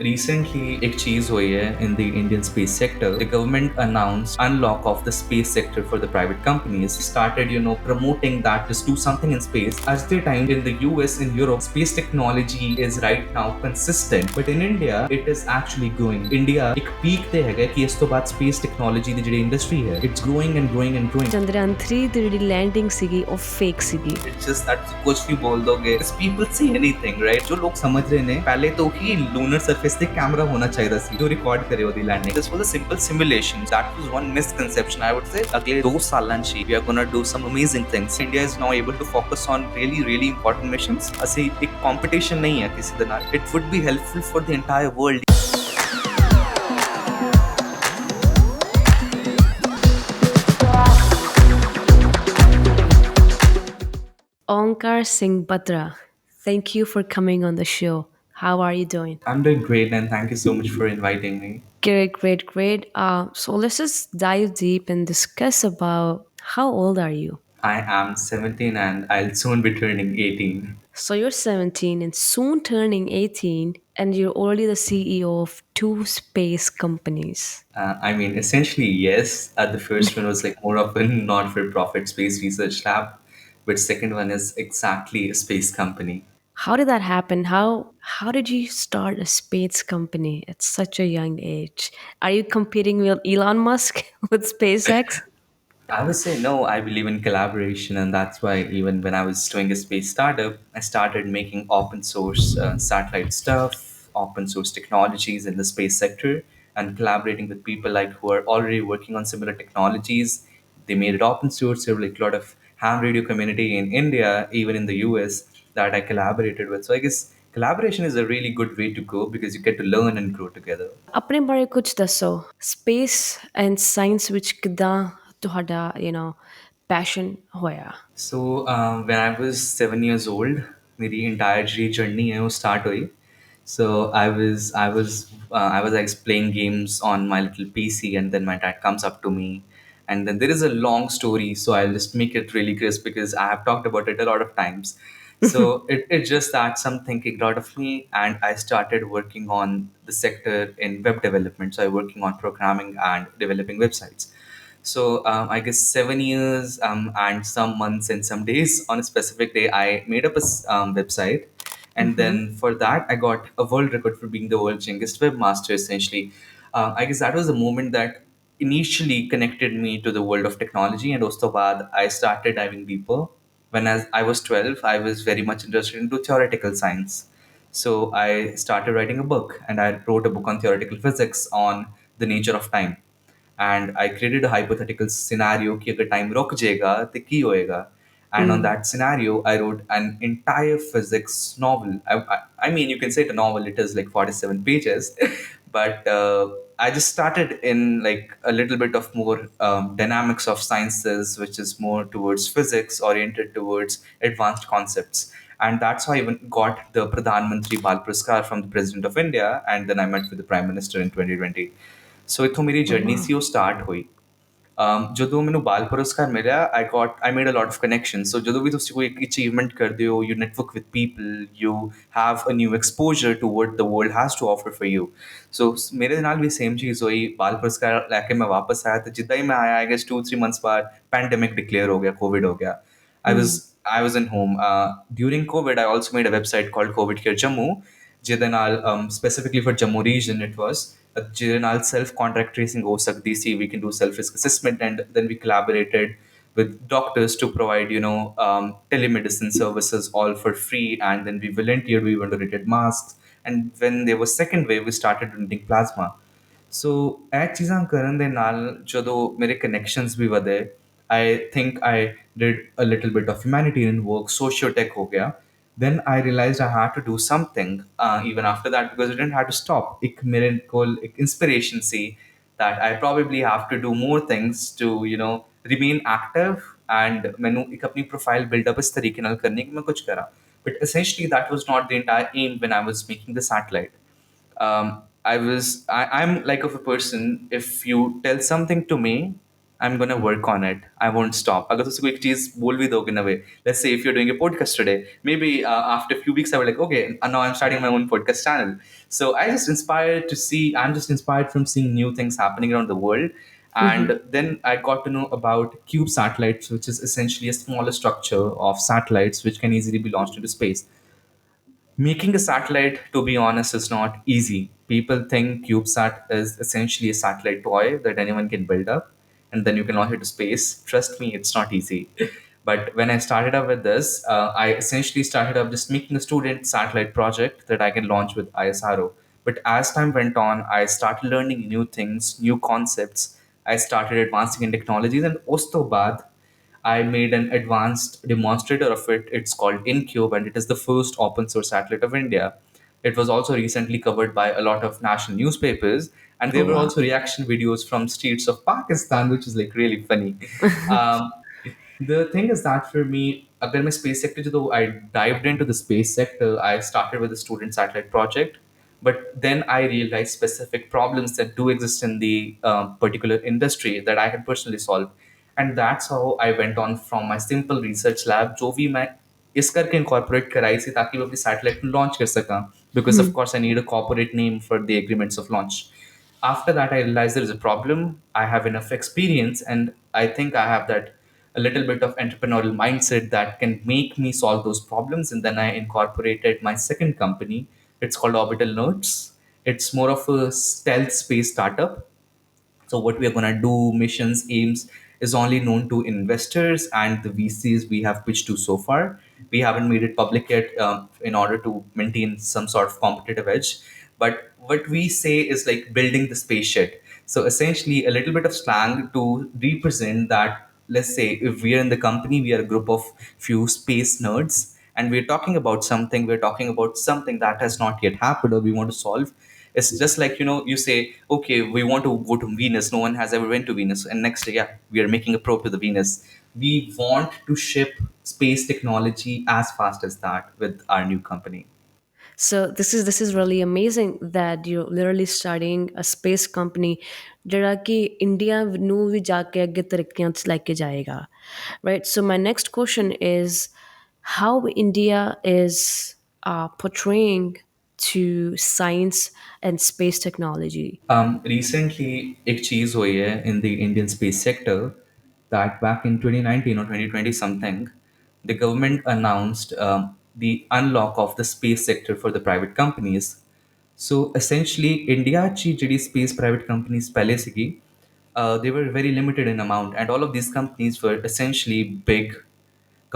Recently, एक चीज हुई है in the Indian space sector. The government announced unlock of the space sector for the private companies. Started, promoting that just do something in space. At the time in the US in Europe, space technology is right now consistent, but in India, it is actually growing. India एक peak ਤੇ ਹੈਗਾ ਕਿ ਇਸ ਤੋਂ ਬਾਅਦ space technology ਦੀ ਜਿਹੜੀ industry ਹੈ, it's growing and growing and growing. Chandrayaan-3 ਦੀ ਜਿਹੜੀ ਲੈਂਡਿੰਗ ਸੀਗੀ ਉਹ ਫੇਕ ਸੀਗੀ। It's just that कुछ भी बोल दोगे, people say anything, right? जो लोग समझ रहे ने पहले तो ही lunar surface ਤੇ कैमरा होना चाहिए ਸੀ जो ਰਿਕਾਰਡ ਕਰੇ ਉਹਦੀ landing. This was a simple simulation. That was one misconception, I would say. ਅਗਲੇ 2 ਸਾਲਾਂ 'ਚ we are going to do some amazing things. India is now able to focus on really really important missions. ਅਸੀਂ ਇੱਕ competition ਨਹੀਂ ਹੈ ਕਿਸੇ ਦੇ ਨਾਲ. It would be helpful for the entire world. Onkar Singh Batra, thank you for coming on the show. How are you doing? I'm doing great and thank you so much for inviting me. Great. So let's just dive deep and discuss about how old are you? I am 17 and I'll soon be turning 18. So you're 17 and soon turning 18, and you're already the CEO of two space companies. I mean, essentially, yes. The first one was like more of a not-for-profit space research lab, but second one is exactly a space company. How did that happen? How did you start a space company at such a young age? Are you competing with Elon Musk with SpaceX? I would say no. I believe in collaboration, and that's why even when I was doing a space startup, I started making open source satellite stuff, open source technologies in the space sector, and collaborating with people like who are already working on similar technologies. They made it open source. There were like a lot of ham radio community in India, even in the US, that I collaborated with. So I guess collaboration is a really good way to go because you get to learn and grow together. ਆਪਣੇ ਬਾਰੇ ਕੁਝ ਦੱਸੋ space and science ਵਿੱਚ ਕਿਦਾਂ ਤੁਹਾਡਾ passion ਹੋਇਆ So when I was 7 years old, मेरी entire journey है वो start हुई. So I was like playing games on my little PC, and then my dad comes up to me, and then there is a long story. So I'll just make it really crisp because I have talked about it a lot of times. So it just that something kicked out of me, and I started working on the sector in web development. So I'm working on programming and developing websites. So I guess 7 years and some months and some days on a specific day, I made up a website. And then for that, I got a world record for being the world's youngest webmaster, essentially. I guess that was the moment that initially connected me to the world of technology. And usto baad, I started diving deeper. When as I was 12, I was very much interested into theoretical science. So I started writing a book, and I wrote a book on theoretical physics on the nature of time. And I created a hypothetical scenario कि अगर time रुक जाएगा तो क्या होएगा. And on that scenario, I wrote an entire physics novel. I mean, you can say it a novel. It is like 47 pages, but I just started in like a little bit of more dynamics of sciences, which is more towards physics, oriented towards advanced concepts. And that's how I even got the Pradhan Mantri Bal Puraskar from the President of India. And then I met with the Prime Minister in 2020. ਸੋ ਇੱਥੋਂ ਮੇਰੀ journey ਸੀ ਉਹ start ਹੋਈ. ਜਦੋਂ ਮੈਨੂੰ ਬਾਲ ਪੁਰਸਕਾਰ ਮਿਲਿਆ I made a lot of connection. So ਜਦੋਂ ਵੀ ਤੁਸੀਂ ਕੋਈ ਇੱਕ ਅਚੀਵਮੈਂਟ ਕਰਦੇ ਹੋ, you network with people, you have a new exposure to what the world has to offer for you. So ਮੇਰੇ ਨਾਲ ਵੀ ਸੇਮ ਚੀਜ਼ ਹੋਈ. ਬਾਲ ਪੁਰਸਕਾਰ ਲੈ ਕੇ ਮੈਂ ਵਾਪਸ ਆਇਆ ਤੇ ਜਿੱਦਾਂ ਹੀ ਮੈਂ ਆਇਆ, ਆਈ ਗੈਸ 2-3 months ਬਾਅਦ ਪੈਂਡੇਮਿਕ ਡਿਕਲੇਅਰ ਹੋ ਗਿਆ, ਕੋਵਿਡ ਹੋ ਗਿਆ. I was in home. During COVID, I also made a website called COVID Care Jammu, ਜਿਹਦੇ ਨਾਲ specifically for Jammu region it was, ਜਿਹਦੇ ਨਾਲ self contact tracing ਹੋ ਸਕਦੀ ਸੀ. We can do self risk assessment, and then we collaborated with doctors to provide telemedicine services all for free. And then we volunteered, we donated masks, and when there was second wave, we started donating plasma. ਸੋ ਇਹ ਚੀਜ਼ਾਂ ਕਰਨ ਦੇ ਨਾਲ ਜਦੋਂ ਮੇਰੇ connections ਵੀ ਵਧੇ, I think I did a little bit of humanitarian work, socio tech ਹੋ ਗਿਆ. Then I realized I had to do something even after that, because I didn't have to stop. ਇੱਕ ਮੇਰੇ ਕੋਲ ਇੱਕ inspiration C that I probably have to do more things to remain active, and ਮੈਨੂੰ ਇੱਕ ਆਪਣੀ profile build up ਇਸ ਤਰੀਕੇ ਨਾਲ ਕਰਨੀ ਕਿ ਮੈਂ ਕੁਝ ਕਰਾਂ. But essentially that was not the entire aim when I was making the satellite. I'm like of a person, if you tell something to me, I'm gonna work on it. I won't stop. अगर तुझसे कोई एक चीज बोल भी दोगे ना वे, let's say if you're doing a podcast today, maybe after a few weeks I will like, okay, now I'm starting my own podcast channel. So I just inspired to see. I'm just inspired from seeing new things happening around the world, and then I got to know about cube satellites, which is essentially a smaller structure of satellites which can easily be launched into space. Making a satellite, to be honest, is not easy. People think CubeSat is essentially a satellite toy that anyone can build up and then you can launch it to space. Trust me, it's not easy. But when I started up with this, I essentially started up just making a student satellite project that I can launch with ISRO. But as time went on, I started learning new things, new concepts. I started advancing in technologies, and usto baad, I made an advanced demonstrator of it. It's called InCube, and it is the first open source satellite of India. It was also recently covered by a lot of national newspapers, and there Oh were wow. also reaction videos from streets of Pakistan, which is like really funny. Um, the thing is that for me, अगर मैं space sector though I dived into the space sector, I started with a student satellite project, but then I realized specific problems that do exist in the particular industry that I had personally solved, and that's how I went on from my simple research lab, जो भी मैं इस करके incorporate कराई थी ताकि वो अपनी satellite को launch कर सका, because of course I need a corporate name for the agreements of launch. After that, I realized there is a problem. I have enough experience, and I think I have that a little bit of entrepreneurial mindset that can make me solve those problems. And then I incorporated my second company. It's called Orbital Notes. It's more of a stealth space startup. So what we are going to do, missions, aims, is only known to investors and the VCs we have pitched to so far. We haven't made it public yet in order to maintain some sort of competitive edge. But what we say is like building the spaceship. So essentially, a little bit of slang to represent that. Let's say if we are in the company, we are a group of few space nerds, and we're talking about something. We're talking about something that has not yet happened, or we want to solve. It's just like, you say, okay, we want to go to Venus. No one has ever went to Venus. And next day, yeah, we are making a probe to the Venus. We want to ship space technology as fast as that with our new company. So this is really amazing that you're literally starting a space company ਜਿਹੜਾ ਕਿ India ਨੂੰ ਵੀ ਜਾ ਕੇ ਅੱਗੇ ਤਰੱਕੀਆਂ 'ਚ ਲੈ ਕੇ ਜਾਏਗਾ, right? So my next question is how India is portraying to science and space technology. Recently, एक चीज हुई है in the Indian space sector that back in 2019 or 2020 something, the government announced the unlock of the space sector for the private companies. So essentially, India ची ਜਿਹੜੀ space private companies पहले सीगी, they were very limited in amount, and all of these companies were essentially big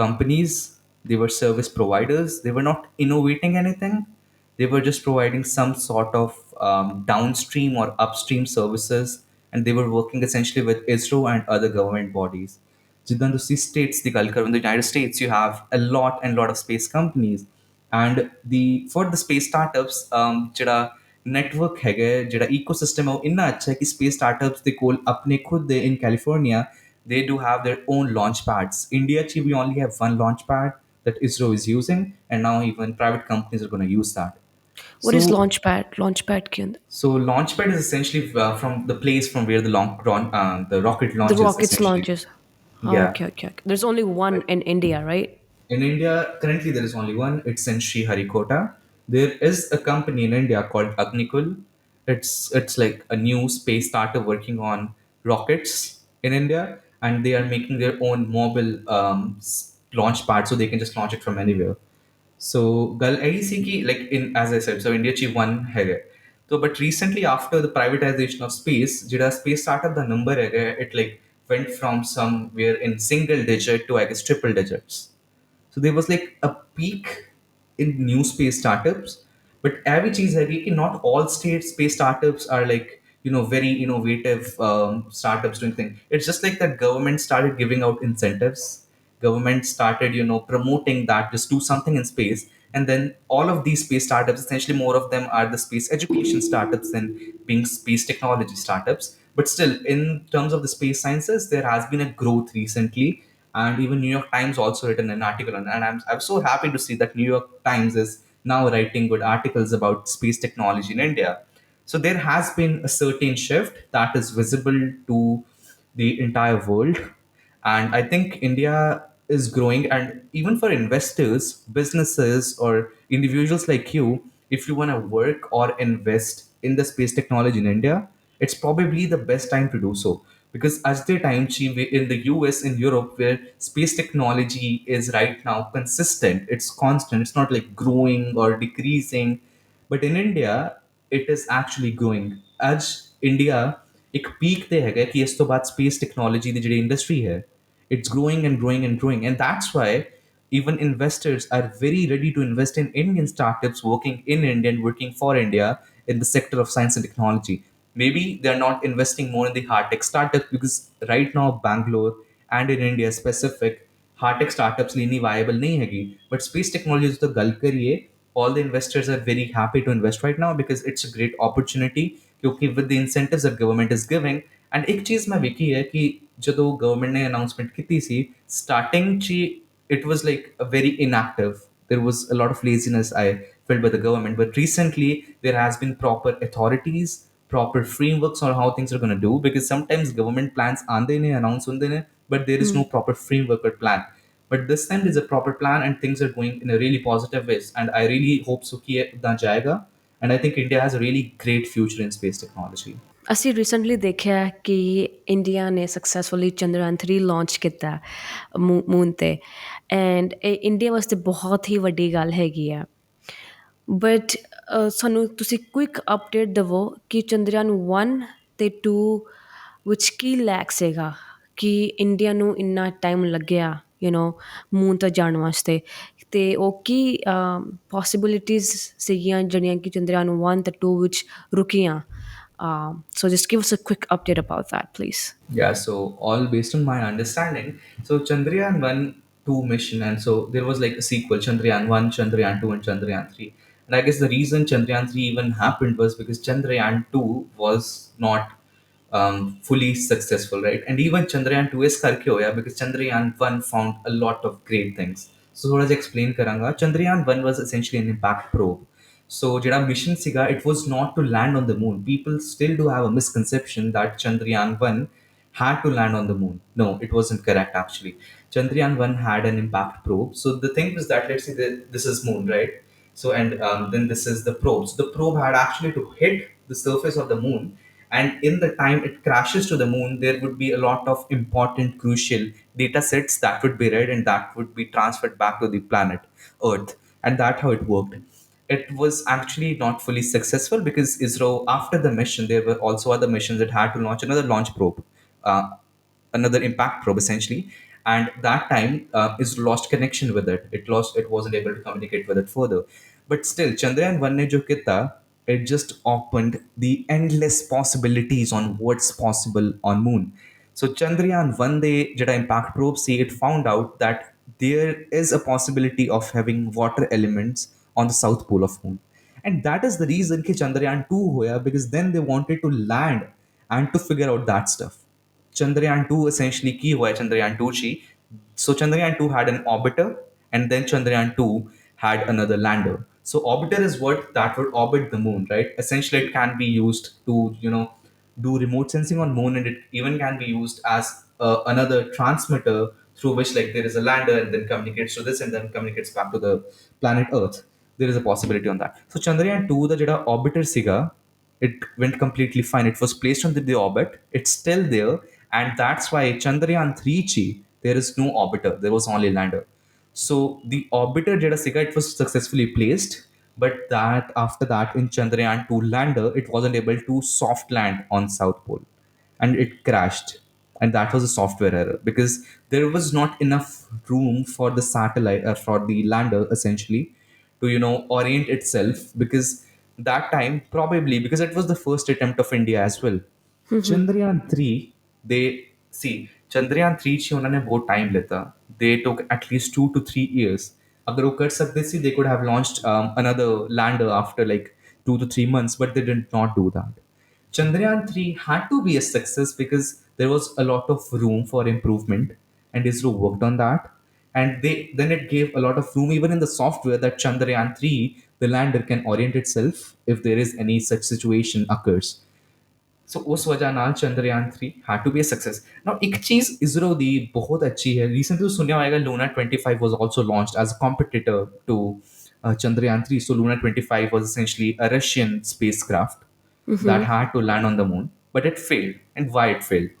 companies. They were service providers. They were not innovating anything. They were just providing some sort of downstream or upstream services, and they were working essentially with ISRO and other government bodies. ਜਿੱਦਾਂ ਤੁਸੀਂ states ਦੀ ਗੱਲ ਕਰੋ, in the United States you have a lot of space companies, and the for the space startups, ਜਿਹੜਾ network ਹੈਗਾ ਹੈ, ਜਿਹੜਾ ecosystem ਹੈ ਉਹ ਇੰਨਾ ਅੱਛਾ ਹੈ ਕਿ space startups ਦੇ ਕੋਲ ਆਪਣੇ ਖੁਦ ਦੇ in California they do have their own launch pads. India chi, we only have one launch pad that ISRO is using, and now even private companies are going to use that. What So is launchpad के अंदर? so launchpad is essentially from the place from where the rocket The launches rockets essentially. launches. Oh, Yeah. okay. There's only one in India, right? In India, currently there is only one. It's in Sriharikota. There is a company in India called Agnikul. It's like a new space startup working on rockets in India, and they are making their own mobile launch pad, so they can just launch it from anywhere. So gal ऐसी कि like in as I said, so India ची one है. So but recently after the privatization of space, ਜਿਹੜਾ space startup the number है, it like went from somewhere in single digit to I guess triple digits. So there was like a peak in new space startups, but every चीज है कि not all state space startups are like very innovative startups doing things. It's just like that government started giving out incentives. Government started promoting that just do something in space, and then all of these space startups, essentially more of them are the space education startups than being space technology startups. But still, in terms of the space sciences, there has been a growth recently, and even New York Times also written an article on, and I'm so happy to see that New York Times is now writing good articles about space technology in India. So there has been a certain shift that is visible to the entire world. And I think India is growing. And even for investors, businesses, or individuals like you, if you want to work or invest in the space technology in India, it's probably the best time to do so. Because as the time in the US, in Europe, where space technology is right now consistent, it's constant, it's not like growing or decreasing. But in India, it is actually growing. ਅੱਜ India ਇੱਕ peak ਤੇ ਹੈਗਾ ਕਿ ਇਸ ਤੋਂ ਬਾਅਦ space technology ਦੀ ਜਿਹੜੀ industry ਹੈ, it's growing and growing and growing. And that's why even investors are very ready to invest in Indian startups working in India and working for India in the sector of science and technology. Maybe they're not investing more in the hard tech startups because right now Bangalore and in India specific hard tech startups ਲਈ ਇੰਨੀ viable ਨਹੀਂ ਹੈਗੀ, but space technology तो ਗੱਲ करिए, all the investors are very happy to invest right now because it's a great opportunity क्योंकि with the incentives that government is giving. And एक चीज मैं देखी है कि ਜਦੋਂ government ने announcement ਕੀਤੀ ਸੀ starting 'ਚ, it was like a very inactive, there was a lot of laziness I felt by the government. But recently there has been proper authorities, proper frameworks on how things are going to do, because sometimes government plans आंदे ने announce होंदे ने, but there is no proper framework or plan. But this time there's a proper plan and things are going in a really positive ways. And I really hope so कि ये उतना जाएगा. And I think India has a really great future in space technology. ਅਸੀਂ recently ਦੇਖਿਆ ਕਿ India ਨੇ successfully Chandrayaan 3 launch ਕੀਤਾ moon 'ਤੇ, ਐਂਡ ਇਹ ਇੰਡੀਆ ਵਾਸਤੇ ਬਹੁਤ ਹੀ ਵੱਡੀ ਗੱਲ ਹੈਗੀ ਆ। ਬਟ ਸਾਨੂੰ ਤੁਸੀਂ ਕੁਇਕ ਅਪਡੇਟ ਦੇਵੋ ਕਿ ਚੰਦਰਯਾਨ 1 ਅਤੇ 2 ਵਿੱਚ ਕੀ ਲੈਕ ਸੀਗਾ ਕਿ ਇੰਡੀਆ ਨੂੰ ਇੰਨਾ ਟਾਈਮ ਲੱਗਿਆ ਮੂਨ 'ਤੇ ਜਾਣ ਵਾਸਤੇ, ਅਤੇ ਉਹ ਕੀ ਪੋਸੀਬਿਲਿਟੀਜ਼ ਸੀਗੀਆਂ ਜਿਹੜੀਆਂ ਕਿ ਚੰਦਰਯਾਨ 1 ਅਤੇ 2 ਵਿੱਚ ਰੁਕੀਆਂ। So just give us a quick update about that, please. Yeah, so all based on my understanding. So Chandrayaan 1 2 mission, and so there was like a sequel, Chandrayaan 1, Chandrayaan 2, and Chandrayaan 3. And I guess the reason Chandrayaan 3 even happened was because Chandrayaan 2 was not fully successful, right? And even Chandrayaan 2 is karke hoya because Chandrayaan 1 found a lot of great things. So थोड़ा सा explain karanga. Chandrayaan 1 was essentially an impact probe. So ਜਿਹੜਾ mission siga, it was not to land on the moon. People still do have a misconception that Chandrayaan 1 had to land on the moon. No, it wasn't correct actually. Chandrayaan 1 had an impact probe. So the thing was that, let's say that this is moon, right? So and then this is the probe. So the probe had actually to hit the surface of the moon, and in the time it crashes to the moon, there would be a lot of important, crucial data sets that would be read and that would be transferred back to the planet Earth, and that's how it worked. It was actually not fully successful because ISRO, after the mission, there were also other missions that had to launch another launch probe, uh, another impact probe essentially. And that time ISRO lost connection with it. It wasn't able to communicate with it further. But still, Chandrayaan 1 ne jo kita, it just opened the endless possibilities on what's possible on moon. So Chandrayaan 1 day jada impact probe see, it found out that there is a possibility of having water elements on the south pole of moon. And that is the reason कि Chandrayaan 2 hoya, because then they wanted to land and to figure out that stuff. Chandrayaan 2 essentially की हुआ है Chandrayaan 2 ची. So Chandrayaan 2 had an orbiter, and then Chandrayaan 2 had another lander. So orbiter is what that would orbit the moon, right? Essentially it can be used to, do remote sensing on moon, and it even can be used as another transmitter through which like there is a lander and then communicates to this and then communicates back to the planet Earth. There is a possibility on that. So Chandrayaan 2 the jada orbiter siga, it went completely fine. It was placed on the orbit. It's still there. And that's why Chandrayaan 3 chi, there is no orbiter. There was only lander. So the orbiter Jada Siga, it was successfully placed. But that after that in Chandrayaan 2 lander, it wasn't able to soft land on South Pole. And it crashed. And that was a software error because there was not enough room for the satellite, for the lander essentially, to orient itself, because that time probably because it was the first attempt of India as well. Chandrayaan 3, they see Chandrayaan 3 ची उन्होंने बहुत time लेता. They took at least 2 to 3 years. अगर वो कर सकते थे, they could have launched another lander after like 2 to 3 months, but they did not do that. Chandrayaan 3 had to be a success because there was a lot of room for improvement, and ISRO worked on that. And they then it gave a lot of room even in the software that Chandrayaan 3, the lander can orient itself if there is any such situation occurs. सो उस वजह नाल Chandrayaan 3 had to be a success. Now एक चीज इसरो दी बहुत अच्छी है, recently सुनने आएगा, Luna 25 was also launched as a competitor to Chandrayaan 3. So Luna 25 was essentially a Russian spacecraft that had to land on the moon, but it failed. And why it failed?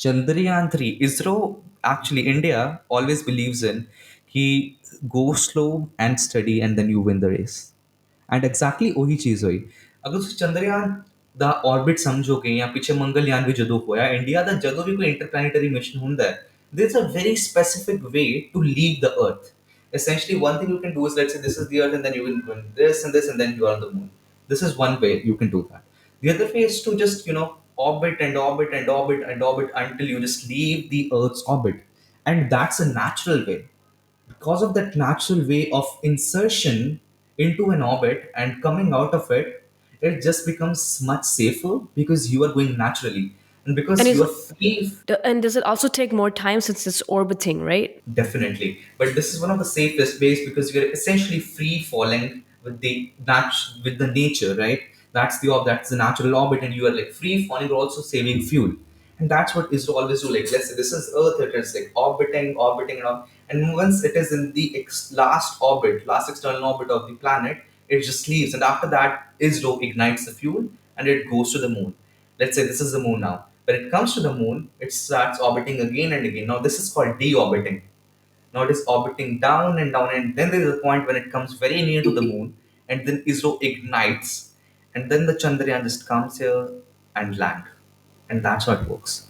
Chandrayaan 3, ISRO, actually, India always believes in he go slow and steady and then you win the race. And exactly वही चीज हुई. अगर तुम चंद्रयान ਦਾ orbit समझोगे या पीछे मंगलयान भी ਜਦੋਂ ਹੋਇਆ ਇੰਡੀਆ ਦਾ ਜਦੋਂ ਵੀ ਕੋਈ ਇੰਟਰਪਲੈਨੇਟਰੀ ਮਿਸ਼ਨ ਹੁੰਦਾ ਹੈ there's a very specific way to leave the earth. Essentially one thing you can do is, let's say this is the earth and then you will win this and then you are on the moon. This is one way you can do that. The other way is to just orbit and orbit and orbit and orbit until you just leave the earth's orbit, and that's a natural way. Because of that natural way of insertion into an orbit and coming out of it, it just becomes much safer because you are going naturally and And because is you are free. and does it also take more time since it's orbiting, right? Definitely. But this is one of the safest ways because you're essentially free falling with with the nature, right? That's the natural orbit, and you are like free falling, you're also saving fuel. And that's what ISRO always do. Like, let's say this is Earth, it is like orbiting, orbiting, and all. And once it is in the last orbit, last external orbit of the planet, it just leaves. And after that, ISRO ignites the fuel and it goes to the moon. Let's say this is the moon now. When it comes to the moon, it starts orbiting again and again. Now, this is called deorbiting. Now it is orbiting down, and then there is a point when it comes very near to the moon, and then ISRO ignites, and then the Chandrayaan just comes here and land, and that's how it works.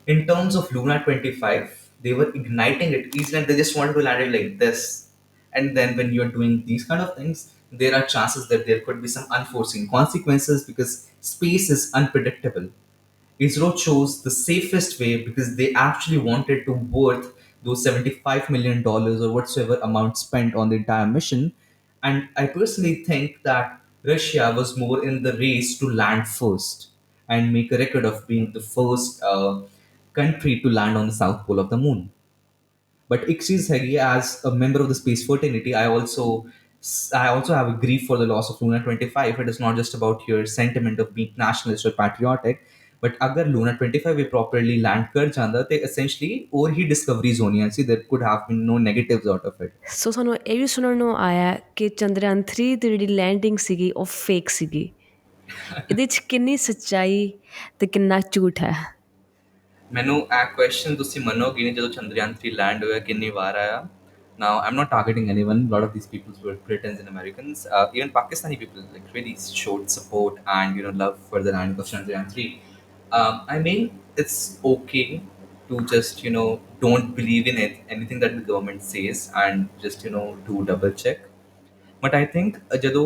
In terms of Luna 25, they were igniting it easily, and they just wanted to land it like this. And then when you're doing these kind of things, there are chances that there could be some unforeseen consequences because space is unpredictable. ISRO chose the safest way because they actually wanted to worth those $75 million dollars or whatsoever amount spent on the entire mission. And I personally think that Russia was more in the race to land first and make a record of being the first country to land on the south pole of the moon. But Ixis Hegi, as a member of the space fraternity, I also have a grief for the loss of Luna 25. It is not just about your sentiment of being nationalist or patriotic, but agar Luna 25 we properly land kar janda, they essentially or he discoveries होनी see there could have been no negatives out of it. ਸੋ ਸਾਨੂੰ ਇਹ ਵੀ ਸੁਣਨ ਨੂੰ ਆਇਆ ਕਿ ਚੰਦਰਯਾਨ 3 ਦੀ ਜਿਹੜੀ landing ਸੀਗੀ ਉਹ ਫੇਕ ਸੀਗੀ। ਇਹਦੇ 'ਚ ਕਿੰਨੀ ਸੱਚਾਈ ਤੇ ਕਿੰਨਾ ਝੂਠ ਹੈ? ਮੈਨੂੰ ਇਹ ਕੁਐਸਚਨ ਤੁਸੀਂ ਮੰਨੋਗੇ ਨਹੀਂ ਜਦੋਂ ਚੰਦਰਯਾਨ 3 ਲੈਂਡ ਹੋਇਆ ਕਿੰਨੀ ਵਾਰ ਆਇਆ. Now, I'm not targeting anyone. A lot of these people were Britons and Americans. Even Pakistani people like really showed support and love for the landing of Chandrayaan 3. I mean, it's okay to just don't believe in it anything that the government says and just do double check. But I think ਜਦੋਂ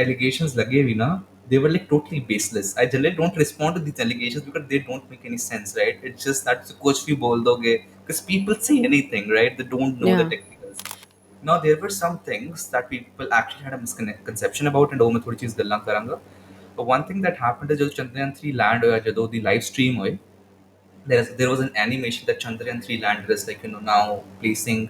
allegations लगे भी ना, they were like totally baseless. I generally don't respond to these allegations because they don't make any sense, right? It's just that कुछ भी बोल दोगे because people say anything, right? They don't know the Yeah. technicals. Now there were some things that people actually had a misconception about, and ਉਹ ਮੈਂ ਥੋੜੀ ਚੀਜ਼ ਗੱਲਾਂ ਕਰਾਂਗਾ. But one thing that happened is ਜਦੋਂ ਚੰਦਰਯਾਨ 3 land ਹੋਇਆ, ਜਦੋਂ ਦੀ live stream ਹੋਈ, there was an animation that Chandrayaan 3 lander is like now placing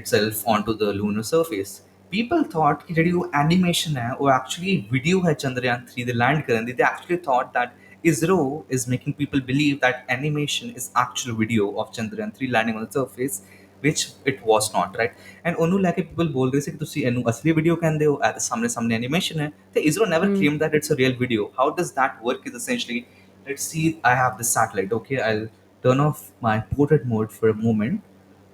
itself onto the lunar surface. People thought कि ਜਿਹੜੀ वो animation है वो actually video है Chandrayaan 3 the land ਕਰਨ ਦੀ. They actually thought that ISRO is making people believe that animation is actual video of Chandrayaan 3 landing on the surface, which it was not, right? And ਉਹਨੂੰ ਲੈ ਕੇ people ਬੋਲ ਰਹੇ ਸੀ ਕਿ ਤੁਸੀਂ ਇਹਨੂੰ ਅਸਲੀ ਵੀਡੀਓ ਕਹਿੰਦੇ ਹੋ, ਇਹ ਤਾਂ ਸਾਹਮਣੇ ਸਾਹਮਣੇ animation ਹੈ. ਤੇ ISRO never claimed that it's a real video. How does that work is essentially, let's see, I have this satellite. Okay, I'll turn off my portrait mode for a moment.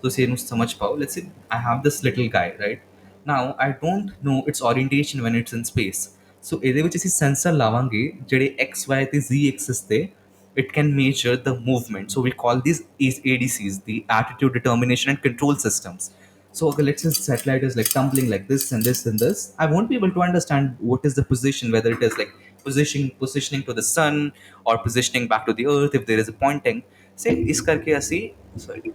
So say no so much power. Let's say I have this little guy, right? Now I don't know its orientation when it's in space. So ਇਹਦੇ ਵਿੱਚ ਅਸੀਂ sensor ਲਾਵਾਂਗੇ ਜਿਹੜੇ x y ਤੇ z axis ਤੇ it can measure the movement. So we call these ADCs, the attitude determination and control systems. So okay, let's say satellite is like tumbling like this and this and this. I won't be able to understand what is the position, whether it is like positioning to the sun or positioning back to the earth if there is a pointing. Say इस करके ऐसी sorry.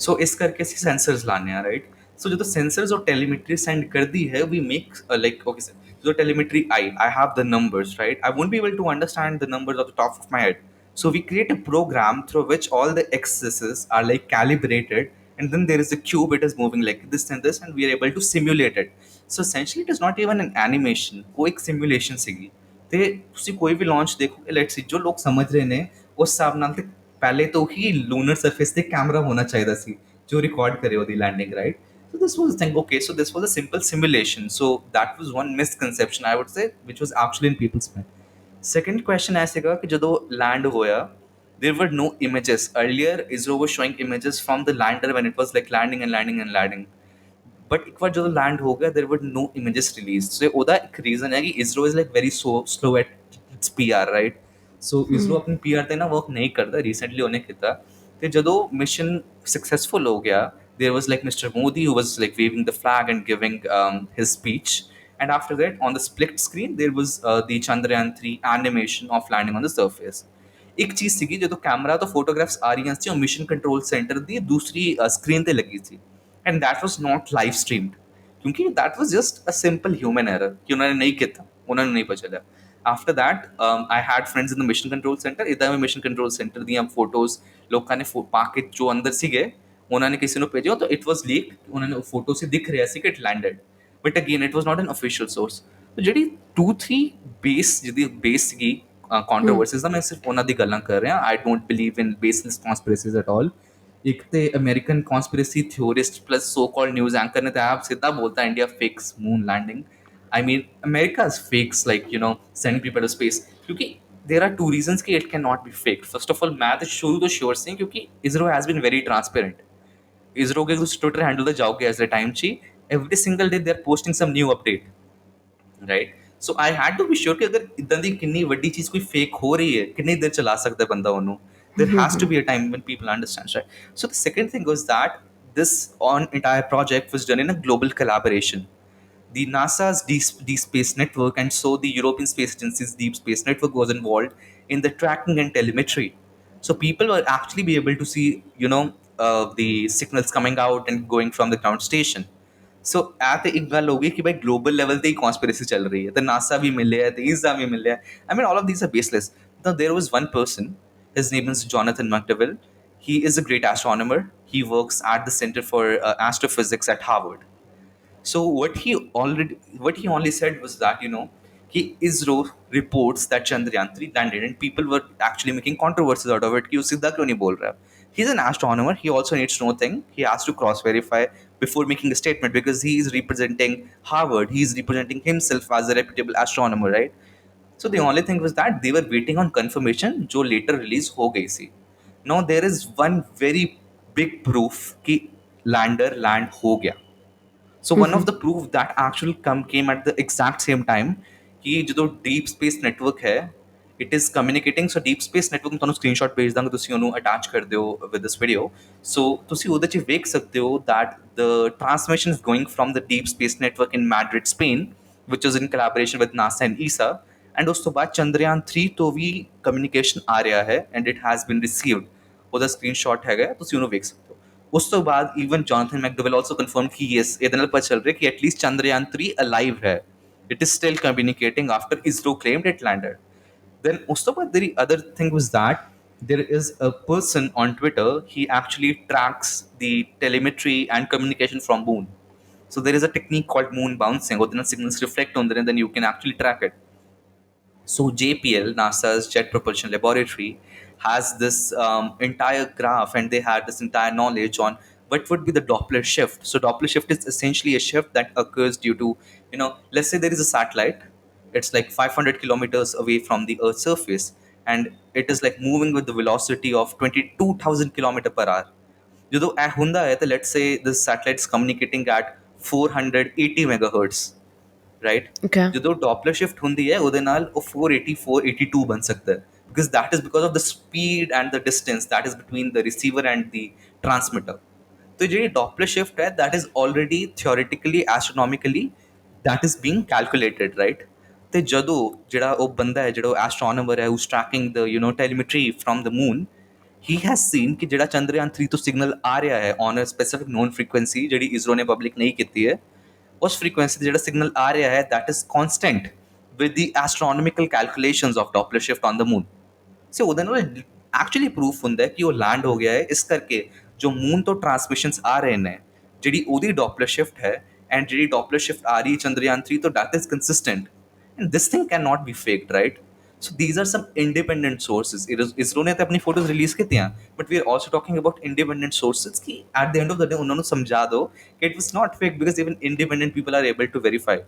सो इस करके से sensors लाने हैं, right? सो जो तो सेंसर्स और टेलीमेट्री सेंड कर दी है, we make like okay sir, जो telemetry I have the numbers, right? I won't be able to understand the numbers off the top of my head. So we create a program through which all the axes are like calibrated, and then there is a cube, it is moving like this, and we are able to simulate it. So essentially, it is not even an animation, वो एक simulation सीगी. ਤੇ ਤੁਸੀਂ ਕੋਈ ਵੀ launch ਦੇਖੋਗੇ, let's see ਜੋ ਲੋਕ ਸਮਝ ਰਹੇ ਨੇ ਉਸ ਹਿਸਾਬ ਨਾਲ ਤੇ ਪਹਿਲੇ ਤੋਂ ਹੀ ਲੂਨਰ ਸਰਫੇਸ ਤੇ ਕੈਮਰਾ ਹੋਣਾ ਚਾਹੀਦਾ ਸੀ ਜੋ ਰਿਕਾਰਡ ਕਰੇ ਉਹਦੀ landing, right? So this was the thing. Okay, so this was a simple simulation. So that was one misconception I would say, which was actually in people's mind. Second question ਹੈ ਸੀਗਾ ਕਿ ਜਦੋਂ land ਹੋਇਆ, there were no images. Earlier, ISRO was showing images from the lander when it was like landing and landing and landing. But एक बार जो land हो गया there were no images release, so ਉਹਦਾ ਇੱਕ ਰੀਜ਼ਨ ਹੈ ਕਿ ISRO is like very slow at its PR, right? So ISRO ਆਪਣੀ ਪੀਆਰ ਤੇ ਨਾ ਵਰਕ ਨਹੀਂ ਕਰਦਾ, ਰੀਸੈਂਟਲੀ ਉਹਨੇ ਕੀਤਾ। ਤੇ ਜਦੋਂ ਮਿਸ਼ਨ ਸਕਸੈਸਫੁਲ ਹੋ ਗਿਆ, there was like Mr. Modi who was like waving the flag and giving his speech, and after that on the split screen there was the Chandrayaan-3 animation of landing on the surface. ਇੱਕ ਚੀਜ਼ ਸੀਗੀ, ਜਦੋਂ camera ਤੋਂ photographs ਆ ਰਹੀਆਂ ਸੀ ਉਹ mission control centre ਦੀ ਦੂਸਰੀ screen ਤੇ ਲੱਗੀ ਸੀ, and that was not live streamed क्योंकि that was just a simple human error कि उन्होंने नहीं किया था, उन्होंने नहीं पता चला। After that, I had friends in the mission control center, इधर में mission control center ਦੀਆਂ photos ਲੋਕਾਂ ਨੇ ਪਾ ਕੇ ਜੋ ਅੰਦਰ ਸੀਗੇ ਉਹਨਾਂ ਨੇ ਕਿਸੇ ਨੂੰ ਭੇਜਿਆ, ਤਾਂ it was leaked, ਉਹਨਾਂ ਨੇ ਫੋਟੋ ਸੇ ਦਿਖ ਰਿਹਾ ਸੀ ਕਿ it landed, but again it was not an official source। तो ਜਿਹੜੀ 2-3 ਬੇਸ ਜਿਹਦੀ ਬੇਸ ਸੀਗੀ ਕੰਟਰੋਵਰਸੀਜ਼ ਦਾ, ਮੈਂ ਸਿਰਫ ਉਹਨਾਂ ਦੀ ਗੱਲਾਂ ਕਰ ਰਿਹਾ। I don't believe in baseless conspiracies at all। एक तो American conspiracy theorist plus so called news anchor ने तो आप सीधा बोलता है India fakes moon landing. I mean America fakes like you know send people to space, क्योंकि there are two reason कि it can not be faked. First of all मैं तो शुरू तो श्योर से क्योंकि ISRO has been very transparent. ISRO के Twitter handle तो जाओगे एज द टाइम ची, every single day they are posting some new update, right? So I had to be sure कि अगर इदां दी किन्नी वड्डी चीज़ कोई फेक हो रही है, किन्नी देर चला सकता है बंदा उन्होंने। There has to be a time when people understand, right? So the second thing was that this on entire project was done in a global collaboration. The NASA's Deep Space Network and so the European Space Agency's Deep Space Network was involved in the tracking and telemetry. So people were actually be able to see, you know, the signals coming out and going from the ground station. सो ऐ ते एक गल होगी कि भाई global level ते ही conspiracy चल रही है, तो नासा भी मिले है, तो ईसा भी मिले है। I mean all of these are baseless. तो there was one person, his name is Jonathan McDowell. He is a great astronomer. He works at the Center for Astrophysics at Harvard. So what he only said was that, you know, he ISRO reports that Chandrayaan-3 landed, and people were actually making controversies out of it. कि वो सीधा क्यों नहीं बोल रहा? He's an astronomer. He also needs to know thing. He has to cross verify before making a statement because he is representing Harvard. He is representing himself as a reputable astronomer, right? So the only thing was that they were waiting on confirmation, जो later release हो गई सी. Now there is one very big proof कि lander land हो गया. So one of the proof that actually came at the exact same time कि जो deep space network है it is communicating। so deep space network ਨੂੰ ਤੁਹਾਨੂੰ screenshot ਭੇਜ ਦਾਂਗਾ, ਤੁਸੀਂ ਉਹਨੂੰ ਅਟੈਚ ਕਰ ਦਿਓ with this video। so ਤੁਸੀਂ ਉਹਦੇ 'ਚ ਵੇਖ ਸਕਦੇ ਹੋ that the transmission is going from the deep space network in Madrid, Spain, which is in collaboration with NASA and ESA, and ਉਸ ਤੋਂ ਬਾਅਦ Chandrayaan-3 ਤੋਂ ਵੀ communication ਆ ਰਿਹਾ ਹੈ and it has been received। ਉਹਦਾ ਸਕਰੀਨਸ਼ਾਟ ਹੈਗਾ, ਤੁਸੀਂ ਉਹਨੂੰ ਵੇਖ ਸਕਦੇ ਹੋ। ਉਸ ਤੋਂ ਬਾਅਦ even Jonathan McDowell also confirmed कि yes ਇਹਦੇ ਨਾਲ ਪਤਾ ਚੱਲ ਰਿਹਾ ਕਿ at least Chandrayaan-3 alive है, it is still communicating after ISRO claimed it landed। then ਉਸ ਤੋਂ ਬਾਅਦ the other thing was that there is a person on Twitter, he actually tracks the telemetry and communication from moon। so there is a technique called moon bouncing, ਉਹਦੇ ਨਾਲ signals reflect ਹੁੰਦੇ ਨੇ, then you can actually track it। so JPL, NASA's Jet Propulsion Laboratory, has this entire graph, and they had this entire knowledge on what would be the Doppler shift. So Doppler shift is essentially a shift that occurs due to, you know, let's say there is a satellite, it's like 500 kilometers away from the Earth's surface, and it is like moving with the velocity of 22,000 kilometer per hour। ਜਦੋਂ ਇਹ ਹੁੰਦਾ ਹੈ ਤਾਂ let's say this satellite is communicating at 480 megahertz, right? Okay. ਜਦੋਂ Doppler shift ਹੁੰਦੀ ਹੈ ਉਹਦੇ ਨਾਲ ਉਹ 480 482 ਬਣ ਸਕਦਾ ਹੈ, because that is because of the speed and the distance that is between the receiver and the transmitter। तो ਜਿਹੜੀ ਡੋਪਲਰ ਸ਼ਿਫਟ ਹੈ that is already theoretically astronomically that is being calculated, right? ਤੇ ਜਦੋਂ ਜਿਹੜਾ ਉਹ ਬੰਦਾ ਹੈ, ਜਿਹੜਾ ਉਹ ਐਸਟ੍ਰੋਨੋਮਰ ਹੈ who's tracking the, you know, telemetry from the moon, he has seen ਕਿ ਜਿਹੜਾ Chandrayaan-3 ਤੋਂ ਸਿਗਨਲ ਆ ਰਿਹਾ ਹੈ on a specific known frequency ਜਿਹੜੀ ਇਸਰੋ ਨੇ ਪਬਲਿਕ ਨਹੀਂ ਕੀਤੀ ਹੈ, ਉਸ frequency ਤੇ ਜਿਹੜਾ ਸਿਗਨਲ ਆ ਰਿਹਾ ਹੈ that is constant with the astronomical calculations of Doppler shift on the moon। ਸੋ ਉਹਦੇ ਨਾਲ ਐਕਚੁਅਲੀ ਪ੍ਰੂਫ ਹੁੰਦਾ ਹੈ ਕਿ ਉਹ ਲੈਂਡ ਹੋ ਗਿਆ ਹੈ। ਇਸ ਕਰਕੇ ਜੋ ਮੂਨ ਤੋਂ ਟਰਾਂਸਮਿਸ਼ਨਸ ਆ ਰਹੇ ਨੇ, ਜਿਹੜੀ ਉਹਦੀ ਡੋਪਲਰ ਸ਼ਿਫਟ ਹੈ ਐਂਡ ਜਿਹੜੀ ਡੋਪਲਰ ਸ਼ਿਫਟ ਆ ਰਹੀ ਹੈ Chandrayaan-3 ਤੋਂ, that is consistent। and this thing cannot be faked, right? So these are some independent sources. ISRO ने तो अपनी photos release की थी यहाँ, but we are also talking about independent sources कि at the end of the day उन्होंने समझा दो कि it was not fake because even independent people are able to verify.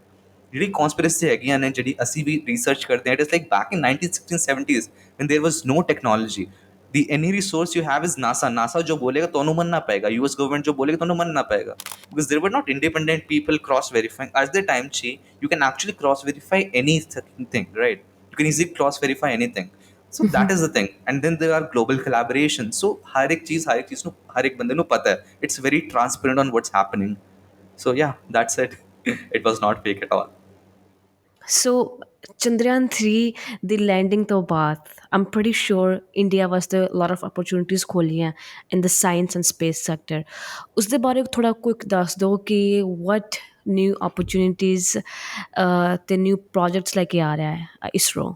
ਜਿਹੜੀ ਕਨਸਪੀਰੇਸੀ ਹੈਗੀਆਂ ਨੇ, ਜਿਹੜੀ ਅਸੀਂ ਵੀ ਰਿਸਰਚ ਕਰਦੇ ਹਾਂ, it is like back in 1960 70s when there was no technology. The any resource you have is NASA जो बोलेगा ਤੁਹਾਨੂੰ ਮੰਨਣਾ ਪਏਗਾ, US government जो बोलेगा ਤੁਹਾਨੂੰ ਮੰਨਣਾ ਪਏਗਾ, because there were not independent people cross verifying at the time chi. You can actually cross verify anything, right? You can easily cross verify anything. So that is the thing. And then there are global collaborations. So हर एक चीज ਨੂੰ ਹਰ ਇੱਕ ਬੰਦੇ ਨੂੰ ਪਤਾ ਹੈ, it's very transparent on what's happening. So yeah, that's it. It was not fake at all. So, Chandrayaan-3, the landing to baad, I'm pretty sure India was the lot of opportunities kholiyan in the science and space sector. Usde bare thoda quick das do ki what new opportunities the new projects like aa raha hai ISRO.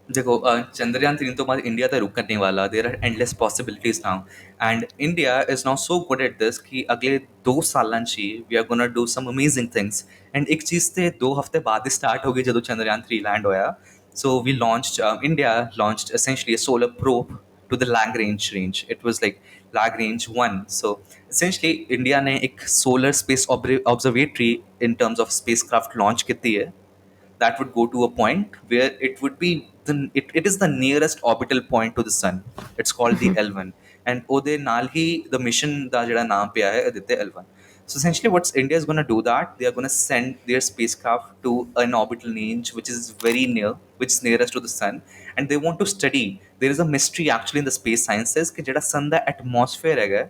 देखो चंद्रयान 3 तो हमारे India तक रुक करने वाला. There are endless possibilities now, and India is now so good at this कि अगले 2 सालांची we are gonna do some amazing things. And एक चीज़ ते 2 हफ्ते बाद ही स्टार्ट हो गई जब चंद्रयान 3 लैंड होया. So we launched India launched essentially a solar probe to the Lagrange range. It was like Lagrange 1. So essentially India ने एक solar space observatory in terms of spacecraft launch की है. That would go to a point where it would be it is the nearest orbital point to the sun. It's called the L1, and ਉਹਦੇ ਨਾਲ ਹੀ the mission ਦਾ ਜਿਹੜਾ ਨਾਮ ਪਿਆ ਹੈ Aditya L1. So essentially what India is going to do, that they are going to send their spacecraft to an orbital range which is very near, which is nearest to the sun, and they want to study. There is a mystery actually in the space sciences कि ਜਿਹੜਾ sun ਦਾ atmosphere ਹੈਗਾ,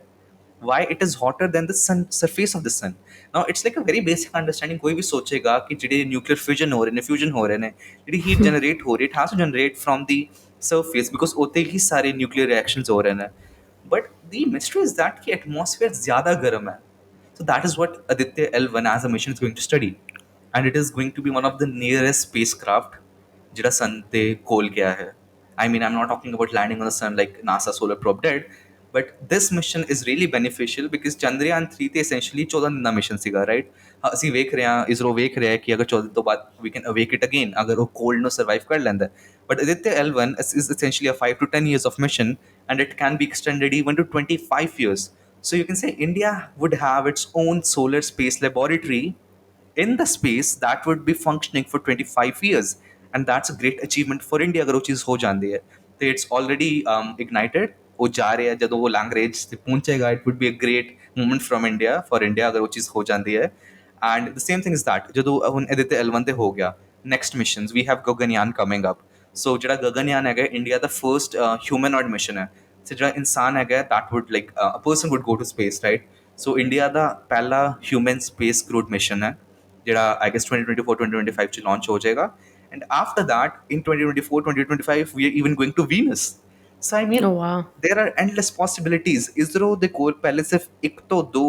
why it is hotter than the sun surface of the sun. Now it's like a very basic understanding. कोई भी सोचेगा कि ਜਿਹੜੇ nuclear fusion हो रहे ने, fusion हो रहे ने, ਜਿਹੜੀ heat generate हो रही है, it has to generate from the surface because ਉੱਤੇ ही सारे nuclear reactions हो रहे ने. But the mystery is that कि atmosphere ज़्यादा गर्म है. So that is what Aditya L1 as a mission is going to study, and it is going to be one of the nearest spacecraft ਜਿਹੜਾ sun ਤੇ ਕੋਲ ਗਿਆ ਹੈ. I mean, I'm not talking about landing on the sun like NASA solar probe did, but this mission is really beneficial because Chandrayaan 3 ਤੇ essentially 14 ਦਿਨ ਦਾ mission ਸੀਗਾ, right? ਅਸੀਂ ਵੇਖ ਰਹੇ ਹਾਂ, ਇਸਰੋ ਵੇਖ ਰਿਹਾ ਹੈ ਕਿ ਅਗਰ 14 ਦਿਨ ਤੋਂ ਬਾਅਦ we can awake it again ਅਗਰ ਉਹ ਕੋਲਡ ਨੂੰ ਸਰਵਾਈਵ ਕਰ ਲੈਂਦਾ ਹੈ. But Aditya L1 is essentially a 5 to 10 years of mission, and it can be extended even to 25 years. So you can say India would have its own solar space laboratory in the space that would be functioning for 25 years, and that's a great achievement for India अगर वो चीज़ हो जाती है. तो it's already ignited. वो जा रहे हैं, जब वो लैंग्रेज से पहुंचेगा, it would be a great moment from India for India अगर वो चीज़ हो जाती है. And the same thing is that जो ਹੁਣ Aditya L1 ਤੇ ਹੋ ਗਿਆ, next missions we have Gaganyaan coming up. So ਜਿਹੜਾ Gaganyaan ਹੈਗਾ ਇੰਡੀਆ ਦਾ first humanoid mission ਹੈ. So ਜਿਹੜਾ ਇਨਸਾਨ ਹੈਗਾ, that would like a person would go to space, right? So India ਦਾ ਪਹਿਲਾ human space crewed mission ਹੈ ਜਿਹੜਾ I guess 2024 2025 ਚ launch ਹੋ ਜਾਏਗਾ. And after that, in 2024 2025 we are even going to Venus. So I mean, Oh wow. there are endless possibilities. ISRO ਦੇ ਕੋਲ ਪਹਿਲੇ ਸਿਰਫ ਇੱਕ ਤੋਂ ਦੋ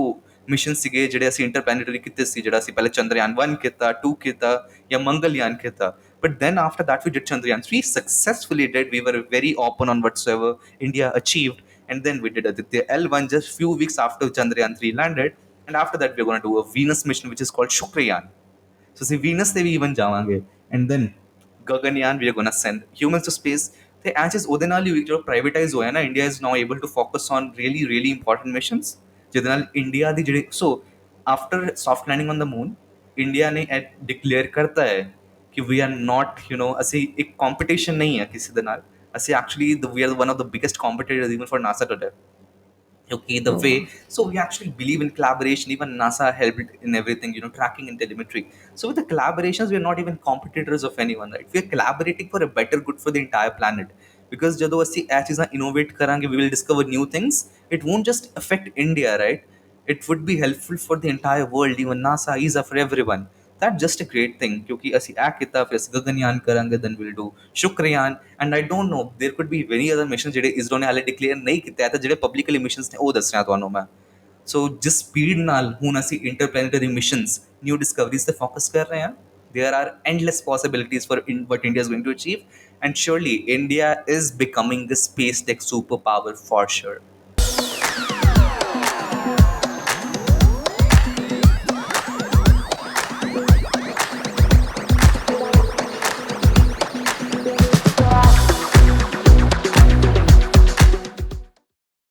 ਮਿਸ਼ਨ ਸੀਗੇ ਜਿਹੜੇ ਅਸੀਂ ਇੰਟਰਪਲੈਨੇਟਰੀ ਕੀਤੇ ਸੀ, ਜਿਹੜਾ ਅਸੀਂ ਪਹਿਲੇ ਚੰਦਰਯਾਨ 1 ਕੀਤਾ, 2 ਕੀਤਾ ਜਾਂ ਮੰਗਲਯਾਨ ਕੀਤਾ. But then after that we did Chandrayaan 3 successfully did. We were very open on whatsoever India achieved, and then we did Aditya L1 just few weeks after Chandrayaan 3 landed, and after that we're going to do a Venus mission which is called Shukrayaan. So see, Venus ਤੇ ਵੀ even ਜਾਵਾਂਗੇ, and then Gaganyaan we are going to send humans to space. ਤੇ ਐਂ ਚੀਜ਼ ਉਹਦੇ ਨਾਲ ਹੀ ਜੋ privatise ਹੋਇਆ ਨਾ, India is now able to focus on really really important missions, ਜਿਹਦੇ ਨਾਲ ਇੰਡੀਆ ਦੀ ਜਿਹੜੀ so after soft landing on the moon India ਨੇ ਡਿਕਲੇਅਰ ਕਰਤਾ ਹੈ ਕਿ ਵੀ ਆਰ ਨਾਟ ਅਸੀਂ ਇੱਕ ਕੰਪੀਟੀਸ਼ਨ ਨਹੀਂ ਹੈ ਕਿਸੇ ਦੇ ਨਾਲ. ਅਸੀਂ actually we are one of the biggest competitors even for NASA today. Okay, the Oh way, wow. so we actually believe in collaboration. Even NASA helped in everything, tracking and telemetry. So with the collaborations, we are not even competitors of anyone, right? We are collaborating for a better good for the entire planet, because ਜਦੋਂ ਅਸੀਂ ਇਹ ਚੀਜ਼ਾਂ innovate ਕਰਾਂਗੇ, we will discover new things. It won't just affect India, right? It would be helpful for the entire world. Even NASA is for everyone. That's just a great thing क्योंकि ਅਸੀਂ ਇਹ ਕੀਤਾ, ਫਿਰ ਅਸੀਂ ਗगनयान ਕਰਾਂਗੇ, then we'll do ਸ਼ੁਕਰਯਾਨ. And I don't know, there could be many other missions ਜਿਹੜੇ ISRO ਨੇ ਹਾਲੇ ਡਿਕਲੇਅਰ ਨਹੀਂ ਕੀਤਾ ਹੈ, ਤੇ ਜਿਹੜੇ ਪਬਲਿਕਲੀ ਮਿਸ਼ਨਸ ਨੇ ਉਹ ਦੱਸ ਰਿਹਾ ਤੁਹਾਨੂੰ ਮੈਂ. ਸੋ ਜਿਸ ਸਪੀਡ ਨਾਲ ਹੁਣ ਅਸੀਂ ਇੰਟਰਪਲੈਨੇਟਰੀ ਮਿਸ਼ਨਸ ਨਿਊ ਡਿਸਕਵਰੀਜ਼ ਤੇ ਫੋਕਸ ਕਰ ਰਹੇ ਹਾਂ, there are endless possibilities for what India is going to achieve, and surely India is becoming the space tech superpower for sure.